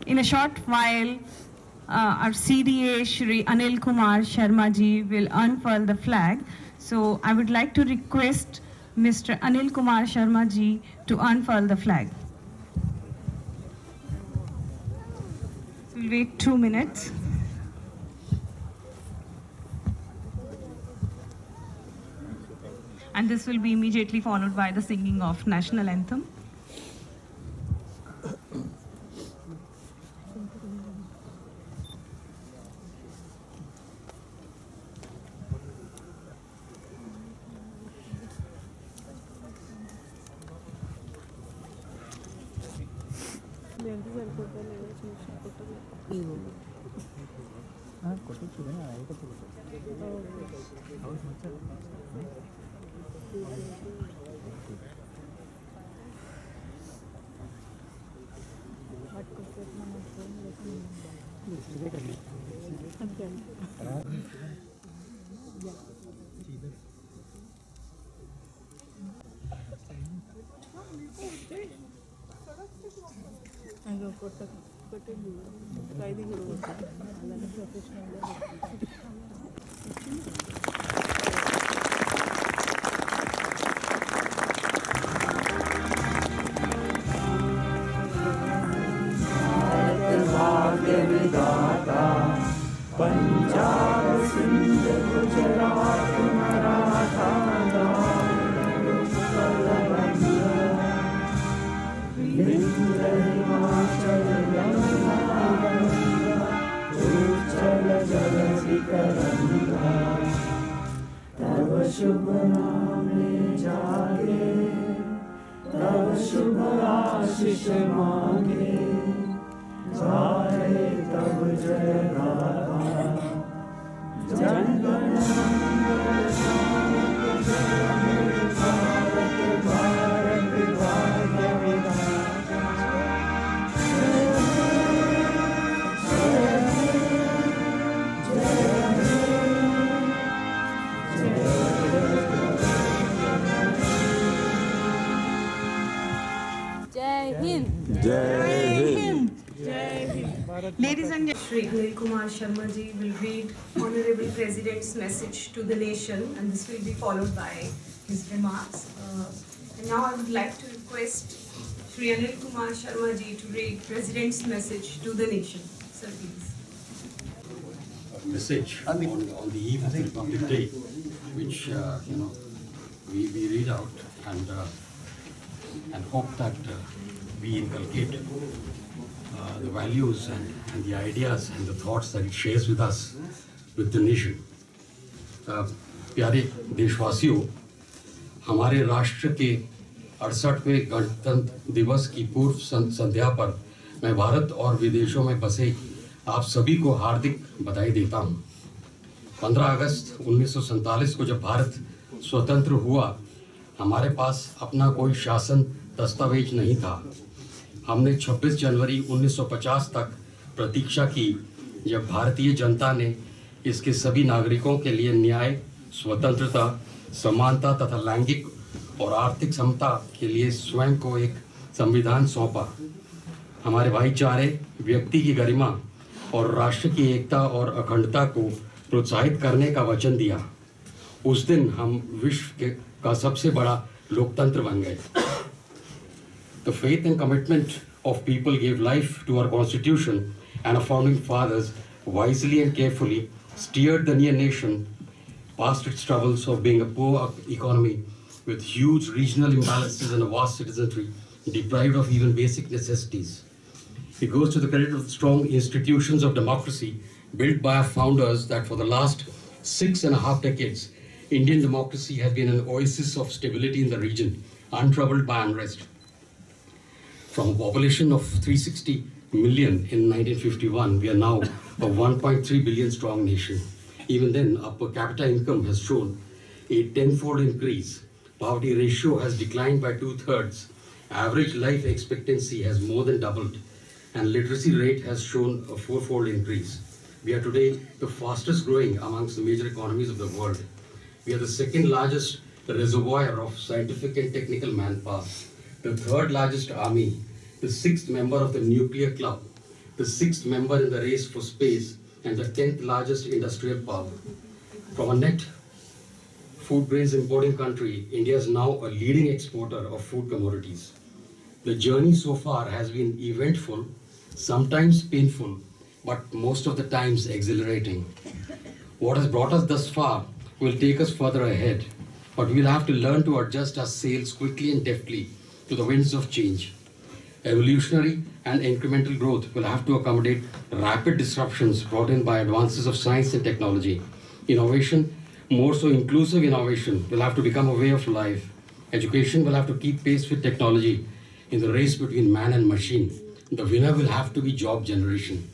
In a short while, our CDA Shri Anil Kumar Sharma ji will unfurl the flag. So I would like to request Mr. Anil Kumar Sharma ji to unfurl the flag. We'll wait 2 minutes. And this will be immediately followed by the singing of national anthem. शुभ नामे जागे तब शुभ आशीष मांगे जाए तब जय गाथा जन गण मंगल शांत भारत भारत भाग्य विधाता Ladies and gentlemen, Shri Anil Kumar Sharma ji will read Honorable President's message to the nation, and this will be followed by his remarks. And now I would like to request Shri Anil Kumar Sharma ji to read President's message to the nation. Sir, please. A message on the eve of the Republic Day, which we read out and hope that we inculcate the values and the ideas and the thoughts that it shares with us, with the nation. प्यारे देशवासियों, हमारे राष्ट्र के 68वें गणतंत्र दिवस की पूर्व संध्या पर मैं भारत और विदेशों में बसे आप सभी को हार्दिक बधाई देता हूं। 15 अगस्त 1947 को जब भारत स्वतंत्र हुआ, हमारे पास अपना कोई शासन दस्तावेज नहीं था। हमने 26 जनवरी 1950 तक प्रतीक्षा की, जब भारतीय जनता ने इसके सभी नागरिकों के लिए न्याय, स्वतंत्रता, समानता तथा लैंगिक और आर्थिक समता के लिए स्वयं को एक संविधान सौंपा। हमारे भाईचारे, व्यक्ति की गरिमा और राष्ट्र की एकता और अखंडता को प्रोत्साहित करने का वचन दिया। उस दिन हम विश्व का सबसे बड़ा लोकतंत्र बन गए। The faith and commitment of people gave life to our constitution, and our founding fathers wisely and carefully steered the near nation past its troubles of being a poor economy with huge regional imbalances and a vast citizenry deprived of even basic necessities. It goes to the credit of the strong institutions of democracy built by our founders that for the last 6.5 decades, Indian democracy has been an oasis of stability in the region, untroubled by unrest. From a population of 360 million in 1951, we are now a 1.3 billion strong nation. Even then, our per capita income has shown a tenfold increase. Poverty ratio has declined by 2/3. Average life expectancy has more than doubled, and literacy rate has shown a 4-fold increase. We are today the fastest growing amongst the major economies of the world. We are the second largest reservoir of scientific and technical manpower, the third largest army, the 6th member of the nuclear club, the 6th member in the race for space, and the 10th largest industrial power. From a net food grains importing country, India is now a leading exporter of food commodities. The journey so far has been eventful, sometimes painful, but most of the times exhilarating. What has brought us thus far will take us further ahead, but we'll have to learn to adjust our sails quickly and deftly to the winds of change. Evolutionary and incremental growth will have to accommodate rapid disruptions brought in by advances of science and technology. Innovation, more so inclusive innovation, will have to become a way of life. Education will have to keep pace with technology in the race between man and machine. The winner will have to be job generation.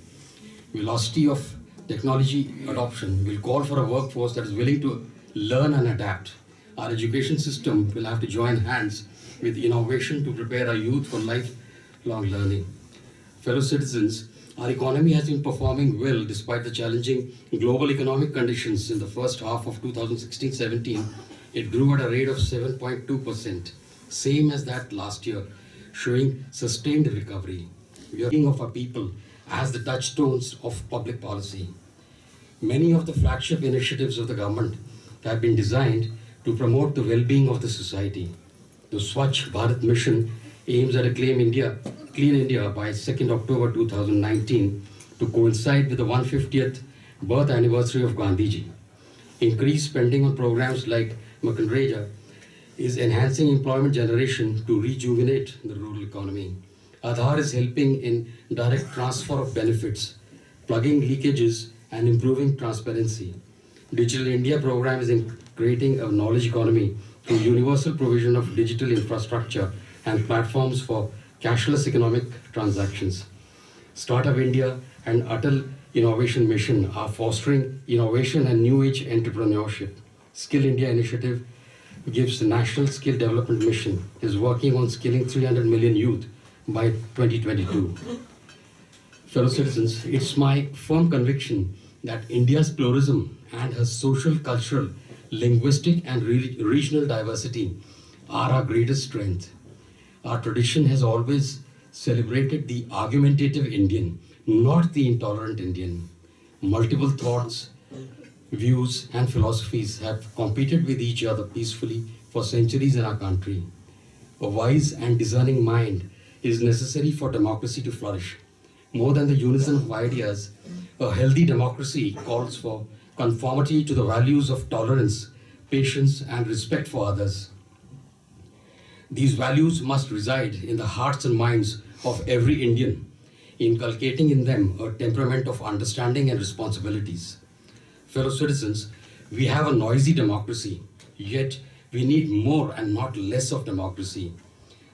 Velocity of technology adoption will call for a workforce that is willing to learn and adapt. Our education system will have to join hands with innovation to prepare our youth for lifelong learning. Fellow citizens, our economy has been performing well despite the challenging global economic conditions. In the first half of 2016-17, it grew at a rate of 7.2%, same as that last year, showing sustained recovery. We are thinking of our people as the touchstones of public policy. Many of the flagship initiatives of the government have been designed to promote the well-being of the society. The Swachh Bharat mission aims at a clean India by 2nd October 2019 to coincide with the 150th birth anniversary of Gandhiji. Increased spending on programs like Makanreja is enhancing employment generation to rejuvenate the rural economy. Aadhaar is helping in direct transfer of benefits, plugging leakages and improving transparency. Digital India program is creating a knowledge economy through universal provision of digital infrastructure and platforms for cashless economic transactions. Startup India and Atal Innovation Mission are fostering innovation and new age entrepreneurship. Skill India initiative gives the National Skill Development Mission is working on skilling 300 million youth by 2022. Fellow citizens, it's my firm conviction that India's pluralism and her social, cultural, linguistic and regional diversity are our greatest strength. Our tradition has always celebrated the argumentative Indian, not the intolerant Indian. Multiple thoughts, views and philosophies have competed with each other peacefully for centuries in our country. A wise and discerning mind is necessary for democracy to flourish. More than the unison of ideas, a healthy democracy calls for conformity to the values of tolerance, patience and respect for others. These values must reside in the hearts and minds of every Indian, inculcating in them a temperament of understanding and responsibilities. Fellow citizens, we have a noisy democracy, yet we need more and not less of democracy.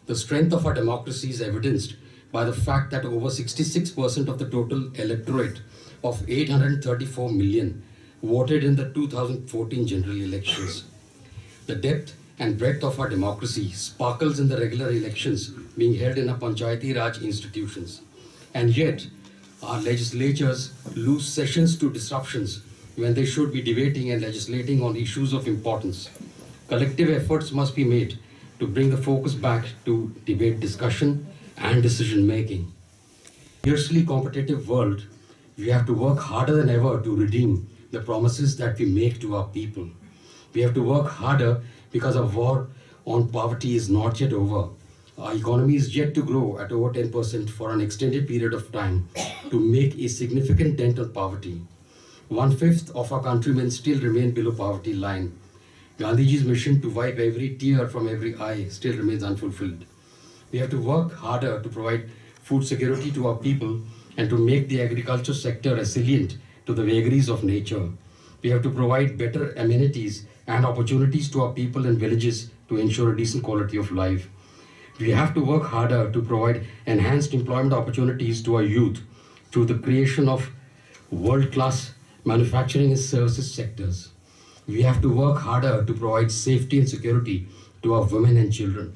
The strength of our democracy is evidenced by the fact that over 66% of the total electorate of 834 million voted in the 2014 general elections. The depth and breadth of our democracy sparkles in the regular elections being held in our Panchayati Raj institutions. And yet, our legislatures lose sessions to disruptions when they should be debating and legislating on issues of importance. Collective efforts must be made to bring the focus back to debate, discussion, and decision making. In a fiercely competitive world, we have to work harder than ever to redeem the promises that we make to our people. We have to work harder because our war on poverty is not yet over. Our economy is yet to grow at over 10% for an extended period of time to make a significant dent on poverty. 1/5 of our countrymen still remain below poverty line. Gandhiji's mission to wipe every tear from every eye still remains unfulfilled. We have to work harder to provide food security to our people and to make the agriculture sector resilient to the vagaries of nature. We have to provide better amenities and opportunities to our people in villages to ensure a decent quality of life. We have to work harder to provide enhanced employment opportunities to our youth through the creation of world-class manufacturing and services sectors. We have to work harder to provide safety and security to our women and children.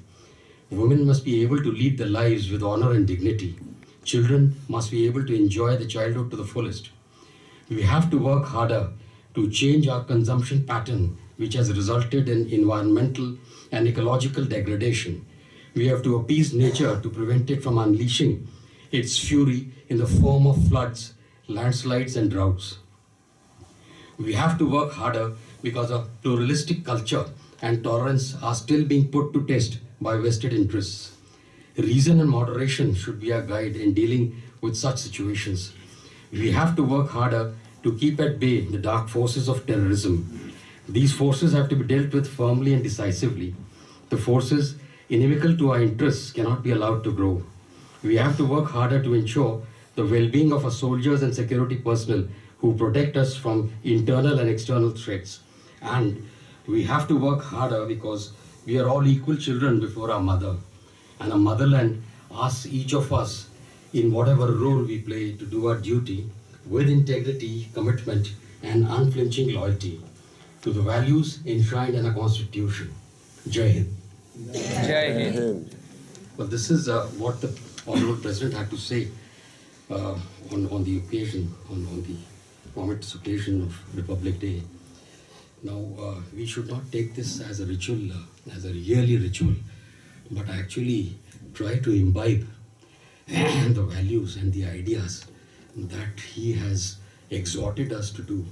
Women must be able to lead their lives with honor and dignity. Children must be able to enjoy their childhood to the fullest. We have to work harder to change our consumption pattern, which has resulted in environmental and ecological degradation. We have to appease nature to prevent it from unleashing its fury in the form of floods, landslides, and droughts. We have to work harder because a pluralistic culture and tolerance are still being put to test by vested interests. Reason and moderation should be our guide in dealing with such situations. We have to work harder to keep at bay the dark forces of terrorism. These forces have to be dealt with firmly and decisively. The forces inimical to our interests cannot be allowed to grow. We have to work harder to ensure the well-being of our soldiers and security personnel who protect us from internal and external threats. And we have to work harder because we are all equal children before our mother. And our motherland asks each of us, in whatever role we play, to do our duty with integrity, commitment, and unflinching loyalty to the values enshrined in our Constitution. Jai Hind. Jai Hind. Well, this is what the Honorable President had to say on the occasion, on the momentous occasion of Republic Day. Now, we should not take this as a ritual, as a yearly ritual, but actually try to imbibe the values and the ideas that he has exhorted us to do.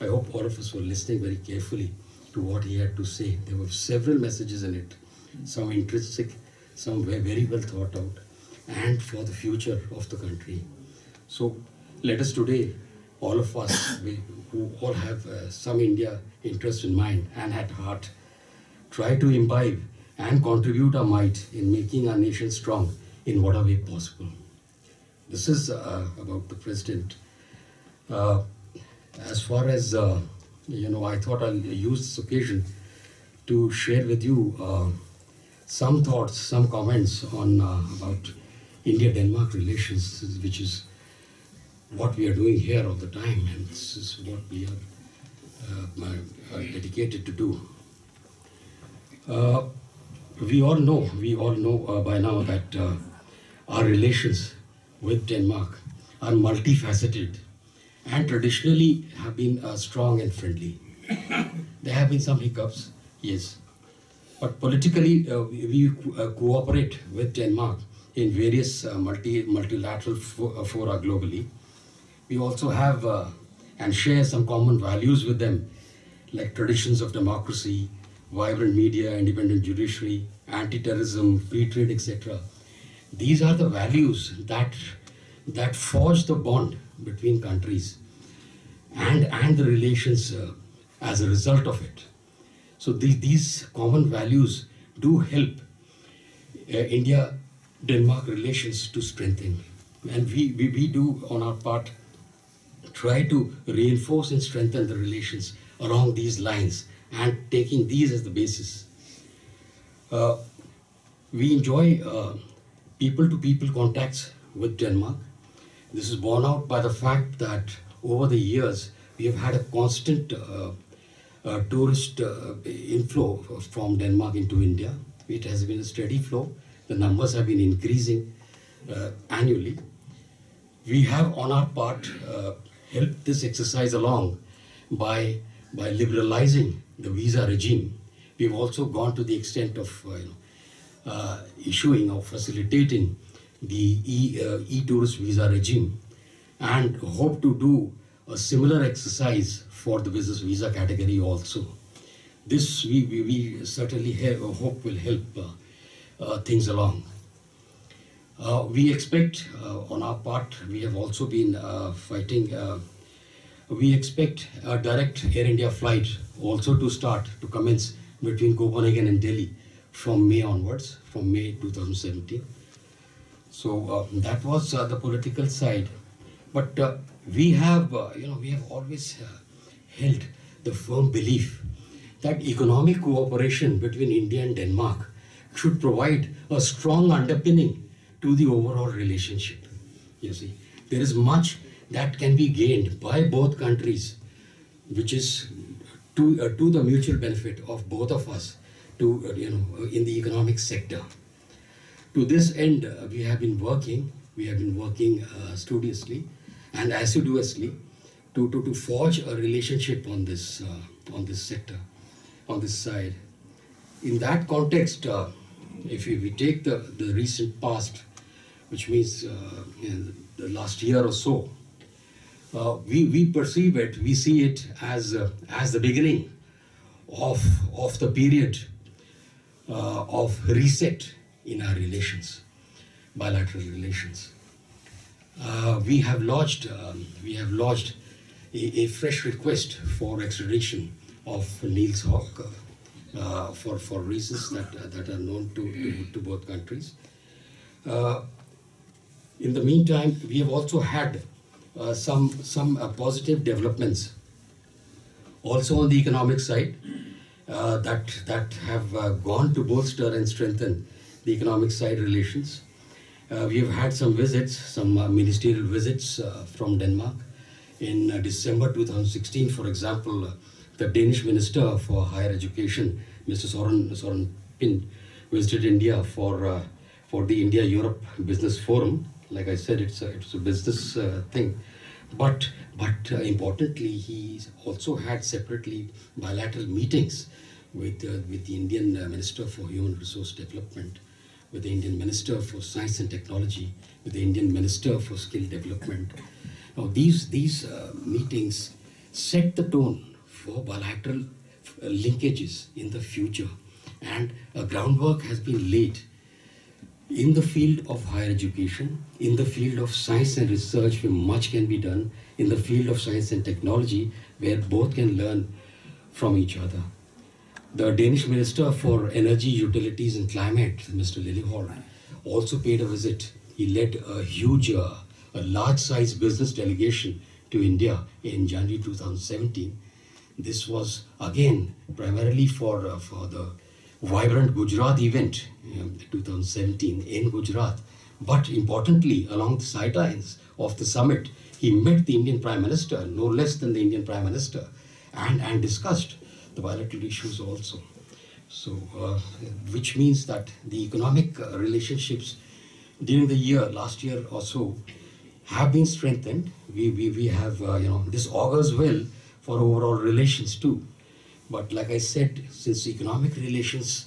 I hope all of us were listening very carefully to what he had to say. There were several messages in it, some intrinsic, some were very well thought out, and for the future of the country. So let us today, all of us who all have some India interest in mind and at heart, try to imbibe and contribute our might in making our nation strong in whatever way possible. This is about the President. As far as, I thought I'll use this occasion to share with you some thoughts, some comments on about India-Denmark relations, which is what we are doing here all the time, and this is what we are dedicated to do. We all know by now that our relations with Denmark are multifaceted and traditionally have been strong and friendly. There have been some hiccups, yes, but politically we cooperate with Denmark in various multilateral fora globally. We also have and share some common values with them, like traditions of democracy, vibrant media, independent judiciary, anti-terrorism, free trade, etc. These are the values that forge the bond between countries and the relations as a result of it. So these common values do help India-Denmark relations to strengthen. And we do, on our part, try to reinforce and strengthen the relations along these lines and taking these as the basis. We enjoy people-to-people contacts with Denmark. This is borne out by the fact that over the years we have had a constant tourist inflow from Denmark into India. It has been a steady flow. The numbers have been increasing annually. We have on our part helped this exercise along by liberalizing the visa regime. We've also gone to the extent of issuing or facilitating the e-tourist visa regime, and hope to do a similar exercise for the business visa category also. This we certainly hope will help things along. We expect on our part, we have also been fighting, we expect a direct Air India flight also to commence between Copenhagen and Delhi from May onwards, from May 2017. So that was the political side. But we have always held the firm belief that economic cooperation between India and Denmark should provide a strong underpinning to the overall relationship. You see, there is much that can be gained by both countries, which is to the mutual benefit of both of us, in the economic sector. To this end, we have been working studiously and assiduously to forge a relationship on this sector, on this side. In that context, if we take the recent past, which means in the last year or so, we perceive it, we see it as the beginning of the period of reset in our relations, bilateral relations. We have lodged a fresh request for extradition of Niels Hock for reasons that are known to both countries. In the meantime, we have also had some positive developments also on the economic side that have gone to bolster and strengthen the economic side relations. We have had some visits, some ministerial visits from Denmark. In December 2016, for example, the Danish Minister for Higher Education, Mr. Søren Pind, visited India for the India-Europe Business Forum. Like I said, it's a business thing. But importantly, he also had separately bilateral meetings with the Indian Minister for Human Resource Development, with the Indian Minister for Science and Technology, with the Indian Minister for Skill Development. Now, these meetings set the tone for bilateral linkages in the future, and a groundwork has been laid in the field of higher education, in the field of science and research, where much can be done, in the field of science and technology, where both can learn from each other. The Danish Minister for Energy, Utilities and Climate, Mr. Lilleholt, also paid a visit. He led a large-sized business delegation to India in January 2017. This was again primarily for the vibrant Gujarat event 2017 in Gujarat. But importantly, along the sidelines of the summit, he met the Indian Prime Minister, no less than the Indian Prime Minister, and discussed the bilateral issues also. So, which means that the economic relationships during the year, last year or so, have been strengthened. We have, this augurs well for overall relations too. But like I said, since economic relations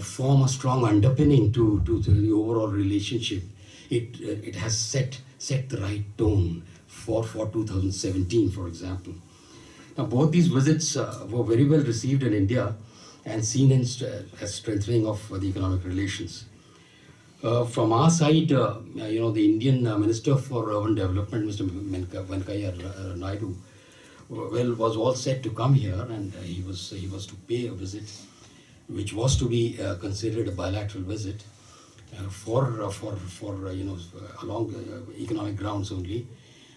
form a strong underpinning to the overall relationship, it has set the right tone for 2017, for example. Now, both these visits were very well received in India and seen as strengthening of the economic relations. From our side, the Indian Minister for Urban Development, Mr. Venkaiah Naidu, was all set to come here, and he was to pay a visit, which was to be considered a bilateral visit along economic grounds only.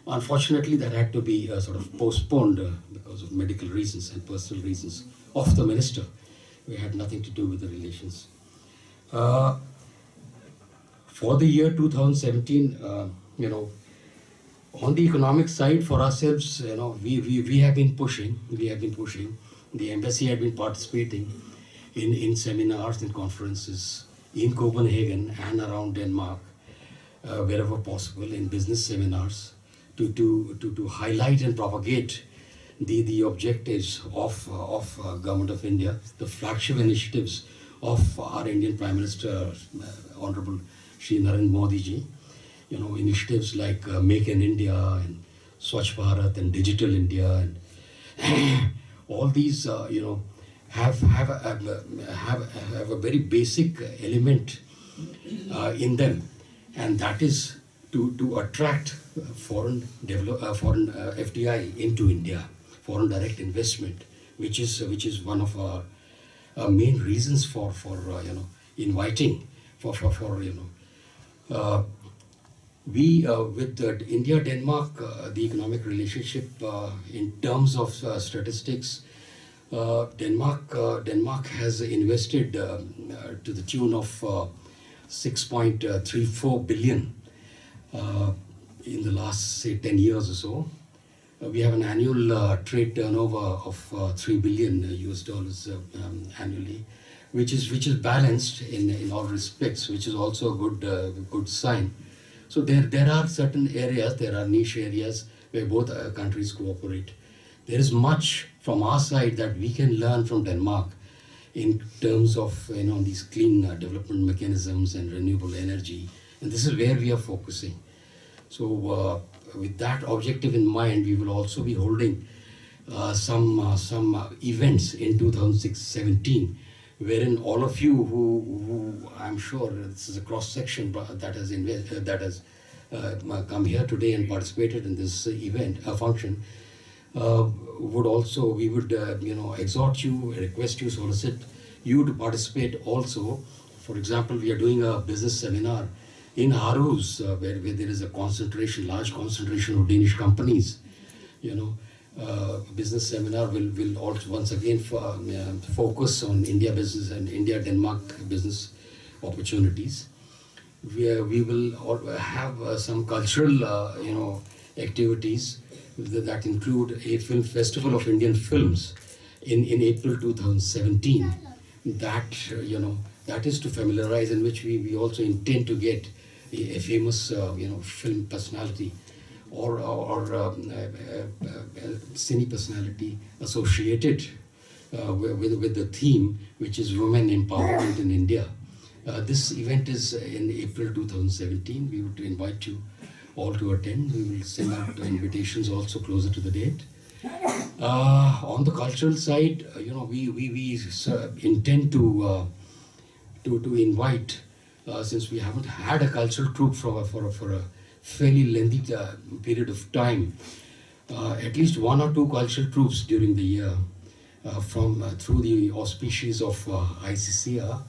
Unfortunately, that had to be sort of postponed because of medical reasons and personal reasons of the minister. We had nothing to do with the relations. For the year 2017, on the economic side for ourselves, we have been pushing. The embassy had been participating in seminars and conferences in Copenhagen and around Denmark, wherever possible, in business seminars, to highlight and propagate the objectives of Government of India, the flagship initiatives of our Indian Prime Minister, Honorable Shri Narendra Modi ji. Initiatives like Make in India and Swachh Bharat and Digital India, and all these, have a very basic element in them, and that is to attract foreign FDI into India, foreign direct investment, which is one of our main reasons for inviting we with India-Denmark, the economic relationship in terms of statistics, Denmark has invested to the tune of 6.34 billion in the last, say, 10 years or so. We have an annual trade turnover of $3 billion US dollars annually, which is balanced in all respects, which is also a good sign. So there are certain areas, there are niche areas where both countries cooperate. There is much from our side that we can learn from Denmark in terms of these clean development mechanisms and renewable energy And this is where we are focusing. So with that objective in mind, we will also be holding some events in 2017, wherein all of you who I'm sure this is a cross section that has come here today and participated in this event, function, we would exhort you, request you, solicit you to participate also. For example, we are doing a business seminar in Aarhus, where there is a large concentration of Danish companies. Business seminar will also once again focus on India business and India-Denmark business opportunities. We will have some cultural activities that include a film festival of Indian films in April 2017. That is to familiarize, in which we also intend to get a famous film personality or cine personality associated with the theme, which is women empowerment in India. This event is in April 2017. We would invite you all to attend. We will send out the invitations also closer to the date. On the cultural side, we intend to invite, since we haven't had a cultural troupe for a fairly lengthy period of time, at least 1 or 2 cultural troupes during the year through the auspices of ICCR.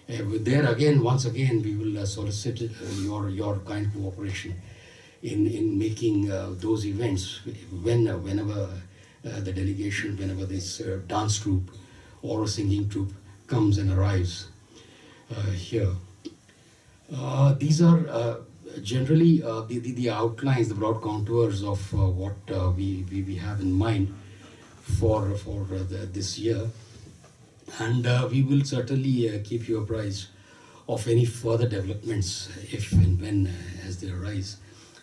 There again, once again, we will solicit your kind cooperation in making those events whenever the delegation, whenever this dance troupe or a singing troupe comes and arrives here. These are generally the outlines, the broad contours of what we have in mind for this year. And we will certainly keep you apprised of any further developments if and when as they arise,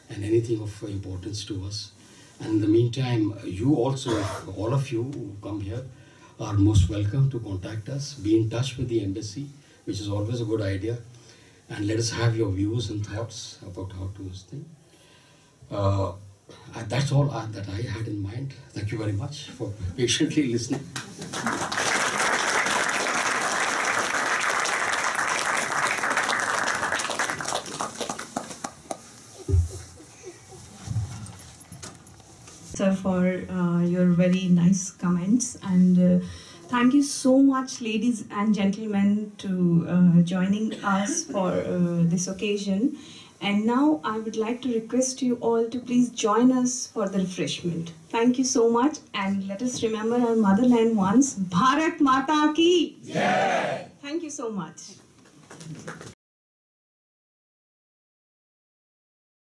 and anything of importance to us. And in the meantime, you also, all of you who come here, are most welcome to contact us. Be in touch with the embassy, which is always a good idea. And let us have your views and thoughts about how to do this thing. That's all that I had in mind. Thank you very much for patiently listening. Sir, for your very nice comments, and thank you so much, ladies and gentlemen, to joining us for this occasion. And now I would like to request you all to please join us for the refreshment. Thank you so much, and let us remember our motherland once. Bharat Mata Ki Jai! Thank you so much.